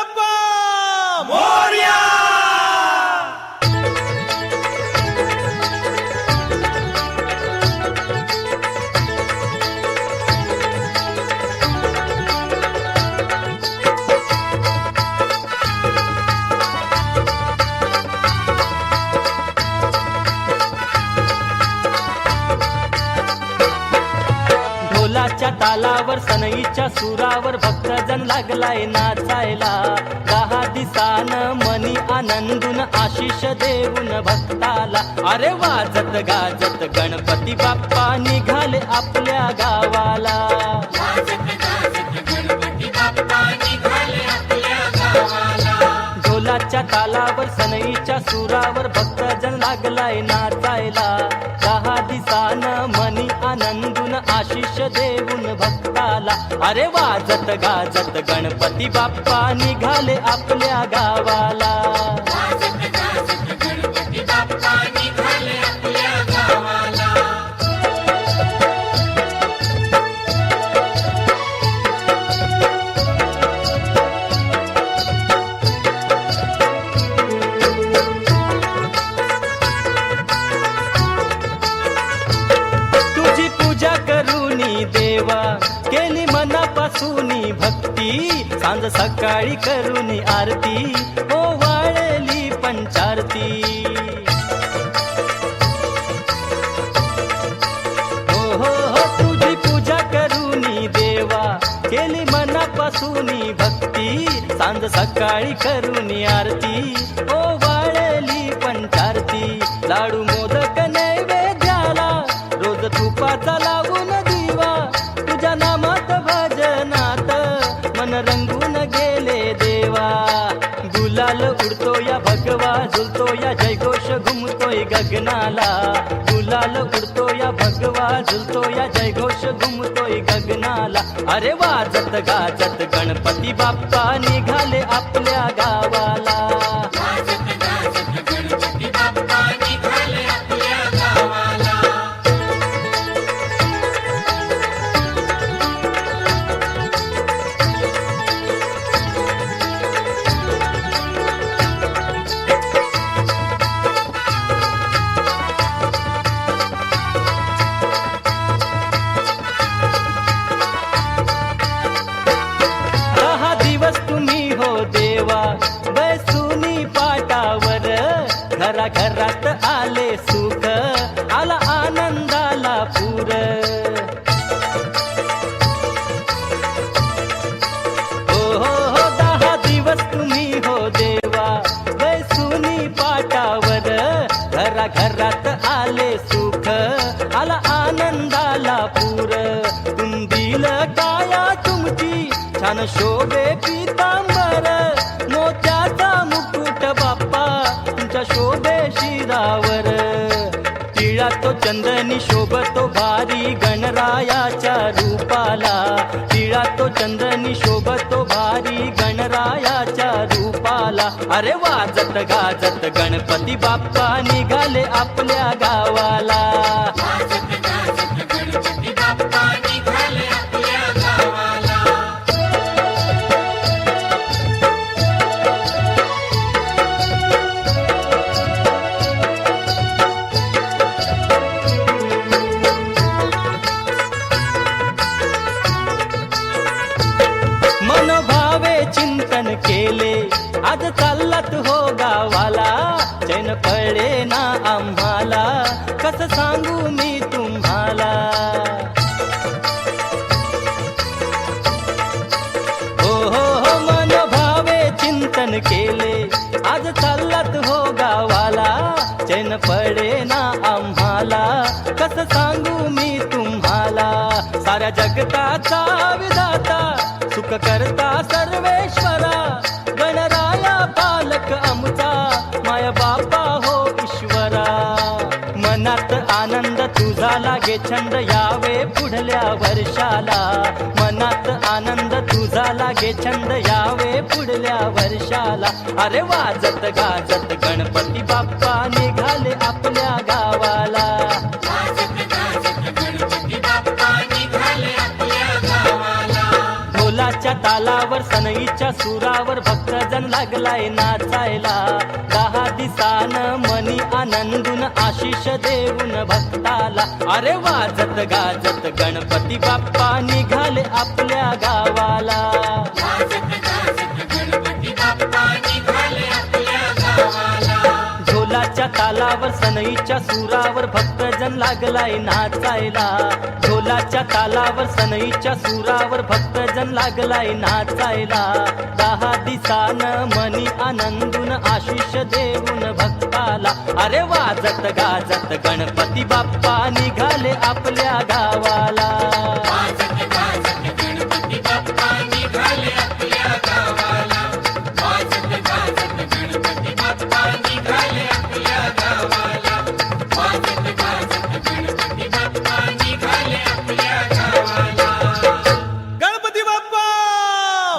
बाप्पा मोरया. ढोलाच्या तालावर सनईच्या सुरावर भक्तजन लागलाय नाचायला. 10 दिसान मनी आनंदून आशिष देऊन भक्ताला. अरे वाजत गाजत गणपती बाप्पा निघाले आपल्या गावाला. ढोलाच्या तालावर सनईच्या सुरावर भक्तजन लागलाय नाचायला. 10 दिसान मनी आनंदून आशिष देऊन भक्ताला. अरे वाजत गाजत गणपती बाप्पा निघाले आपल्या गावाला. तुझी पूजा करूनी देवा केली मनापासूनी भक्ती. सांज सकाळी करूनी आरती ओ वाळली पंचारती. हो हो हो तुझी पूजा करूनी देवा केली मनापासूनी भक्ती. सांज सकाळी करूनी आरती ओ वाळली पंचारती. लाडू मोदक नैवेद्याला रोज तुपाचा लावून दिवा. तुझ्या नामात भजनात मन रंगून गेले देवा. गुलाल उडतो या भगवा झुलतो या जयघोष घुमतोय गगनाला. गुलाल उडतो या भगवा झुलतो या जयघोष घुमतोय गगनाला. अरे वाजत गाजत गणपती बाप्पा निघाले आपल्या गावाला. तुम्ही हो देवा बैसुनी पाटावर. घराघरात आले सुख आला आनंदाला पूर. हो हो हो 10 दिवस तुम्ही हो देवा बैसुनी पाटावर. घराघरात आले सुख आला आनंदाला पूर. तुंदील काया तुमची छान शोभे पीतांबर. मोत्याचा मुकुट बाप्पा तुमच्या शोभे शिरावर. टिळा तो चंदनी शोभतो भारी गणरायाच्या रूपाला. टिळा तो चंदनी शोभतो भारी गणरायाच्या रूपाला. अरे वाजत गाजत गणपती बाप्पा निघाले आपल्या गावाला. मनोभावे चिंतन केले आज चाललात हो गावाला. चैन पडे ना आम्हाला कसं सांगू मी तुम्हाला. हो हो हो मनोभावे चिंतन केले आज चाललात हो गावाला. चैन पडे ना आम्हाला कसं सांगू मी तुम्हाला. साऱ्या जगताचा विधाता सुख करता सर्वेश्वरा. गणराया पालक आमचा माय बापा हो ईश्वरा. मनात आनंद तुझा लागे छंद यावे पुढल्या वर्षाला. मनात आनंद तुझा लागे छंद यावे पुढल्या वर्षाला. अरे वाजत गाजत गणपती बाप्पा निघाले आपल्या गावाला. ढोलाच्या तालावर सनईच्या सुरावर भक्तजन लागलाय नाचायला 10 दिसानं मनी आनंदून आशिष देऊन भक्ताला अरे वाजत गाजत गणपती बाप्पा निघाले आपल्या गावाला ढोलाच्या तालावर सनईच्या सुरावर भक्तजन लागलाय नाचायला ढोलाच्या तालावर सनईच्या सुरावर भक्तजन लागलाय नाचायला 10 दिसानं मनी आनंदून आशिष देऊन भक्ताला अरे वाजत गाजत गणपती बाप्पा निघाले आपल्या गावाला गणपती बाप्पा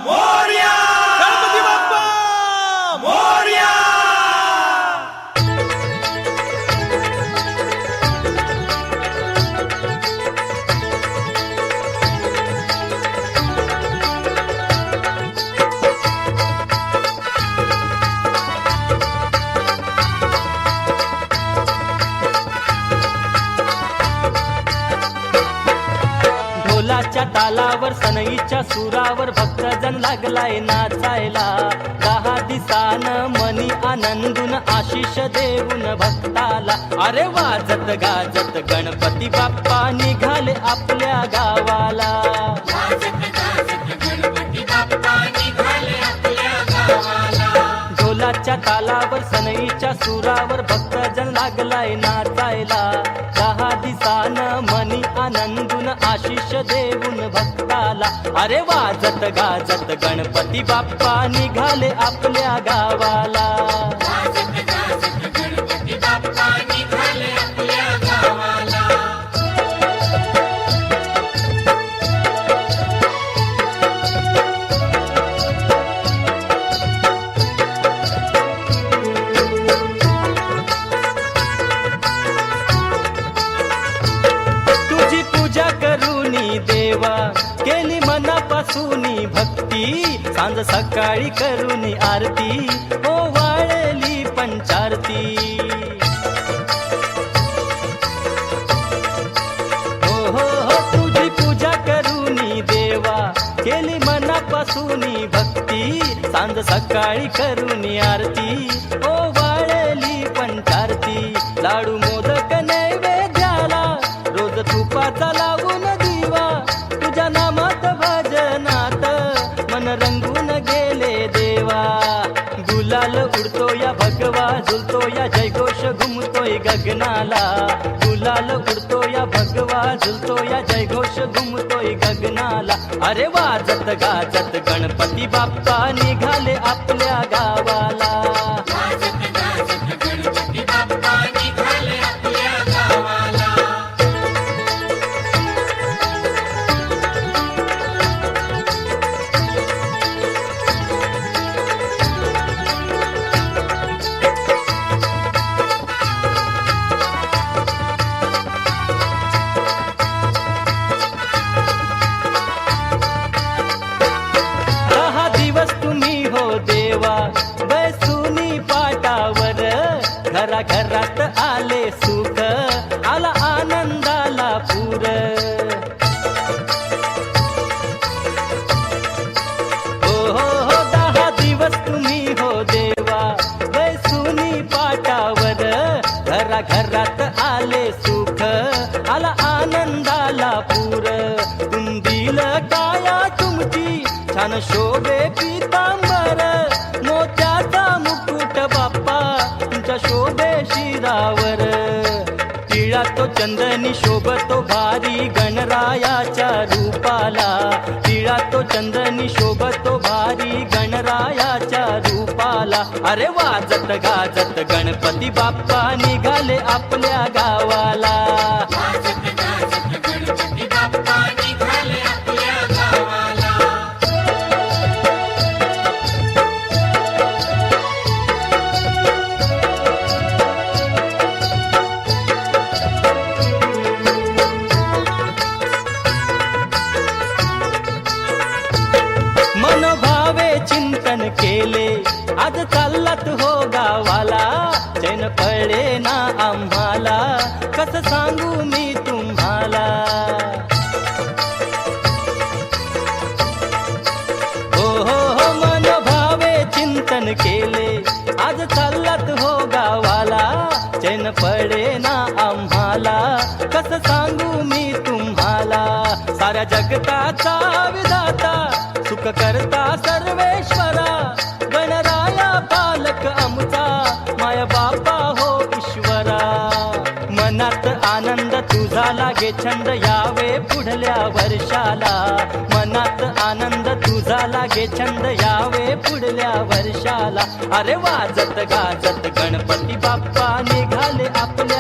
मोरया गणपती बाप्पा मोरया ढोलाच्या तालावर सनईच्या सुरावर भक्तजन लागलाय नाचायला 10 दिसानं मनी आनंदून आशिष देऊन भक्ताला अरे वाजत गाजत गणपती बाप्पा निघाले आपल्या गावाला ढोलाच्या तालावर सनईच्या सुरावर भक्तजन लागलाय नाचायला 10 दिसानं मनी आनंदून आशिष देऊन भक्ताला अरे वाजत गाजत गणपती बाप्पा निघाले आपल्या गावाला तुझी पूजा करूनी देवा केली मनापासूनी भक्ती सांज सकाळी करूनी आरती ओ वाळली पंचारती हो तुझी पूजा करूनी देवा केली मनापासूनी भक्ती सांज सकाळी करूनी आरती ओ वाळली पंचारती लाडू मोदक नैवेद्याला रोज तुपाचा लावून दिवा तुझ्या नामात भजनात मन रंगून गेले देवा गुलाल उडतो या भगवा झुलतो या जयघोष घुमतोय गगनाला गुलाल उडतो या भगवा झुलतो या जयघोष घुमतोय गगनाला अरे वाजत गाजत गणपती बाप्पा निघाले आपल्या गावाला तुम्ही हो देवा बैसुनी पाटावर घराघरात आले सुख आला आनंदाला पूर हो 10 दिवस तुम्ही हो देवा बैसुनी पाटावर घराघरात आले सुख आला आनंदाला पूर तुंदील काया तुमची छान शोभे पीतांबर मोत्याचा मुकुट बाप्पा तुमच्या शोभे शिरावर टिळा तो चंदनी शोभतो भारी गणरायाच्या रूपाला टिळा तो चंदनी शोभतो भारी गणरायाच्या रूपाला अरे वाजत गाजत गणपती बाप्पा निघाले आपल्या गावाला चिंतन केले आज चाललात हो गावाला चैन पडे ना आम्हाला कसं सांगू मी तुम्हाला हो मन भावे चिंतन केले आज चाललात हो गावाला चैन पडे ना आम्हाला कसं सांगू मी तुम्हाला साऱ्या जगताचा विधाता सुख करता सर्वेश्वरा गणराया पालक आमचा माया बापा हो ईश्वरा मनात आनंद तुझा लागे छंद यावे पुढल्या वर्षाला मनात आनंद तुझा लागे छंद यावे पुढल्या वर्षाला अरे वाजत गाजत गणपती बाप्पा निघाले आपले